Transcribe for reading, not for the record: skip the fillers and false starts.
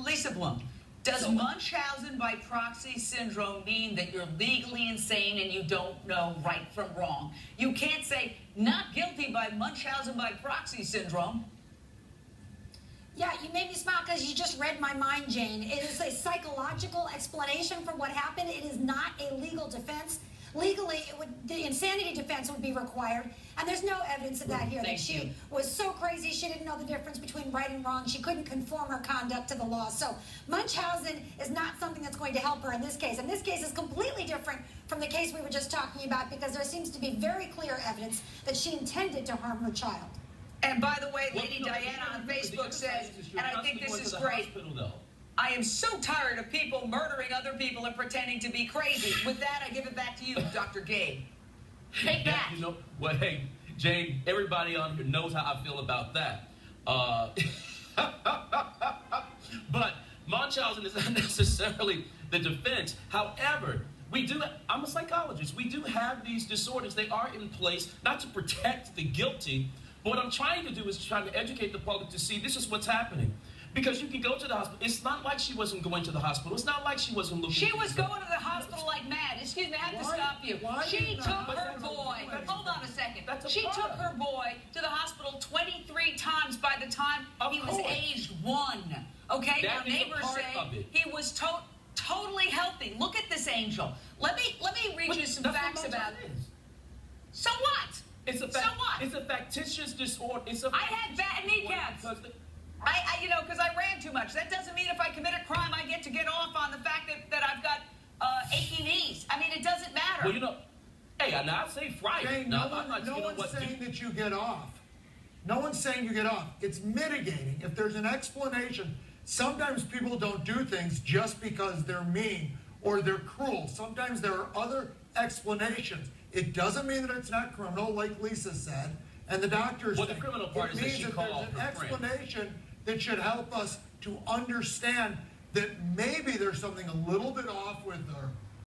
Lisa Bloom, does Munchausen by proxy syndrome mean that you're legally insane and you don't know right from wrong? You can't say not guilty by Munchausen by proxy syndrome. Yeah, you made me smile because you just read my mind, Jane. It is a psychological explanation for what happened. It is not a legal defense. Legally, the insanity defense would be required, and there's no evidence of that here. That she was so crazy she didn't know the difference between right and wrong. She couldn't conform her conduct to the law. So Munchausen is not something that's going to help her in this case. And this case is completely different from the case we were just talking about because there seems to be very clear evidence that she intended to harm her child. And by the way, Lady Diana on Facebook says, and I think this is great, I am so tired of people murdering other people and pretending to be crazy. With that, I give it back to you, Dr. Gabe. Take that. You know, well, hey, Jane, everybody on here knows how I feel about that. But Munchausen is not necessarily the defense. However, I'm a psychologist. We do have these disorders. They are in place not to protect the guilty. But what I'm trying to do is trying to educate the public to see this is what's happening. Because you can go to the hospital. It's not like she wasn't going to the hospital. It's not like she wasn't looking. She was going to the hospital like mad. Excuse me, I have to stop you. She took her boy. Hold on a second. She took her boy to the hospital 23 times by the time he was aged 1. Okay, now neighbors say he was totally healthy. Look at this angel. Let me read you some facts about it. So what? It's a so what? It's a factitious disorder. I had bad kneecaps. You know, because I ran too much. That doesn't mean if I commit a crime, I get to get off on the fact that I've got achy knees. I mean, it doesn't matter. Well, you know, hey, now I say Friday. Jane, no one's saying that you get off. No one's saying you get off. It's mitigating. If there's an explanation, sometimes people don't do things just because they're mean or they're cruel. Sometimes there are other explanations. It doesn't mean that it's not criminal, like Lisa said, and the doctors. Well, the criminal part is that she called her friend. There's an explanation that should help us to understand that maybe there's something a little bit off with her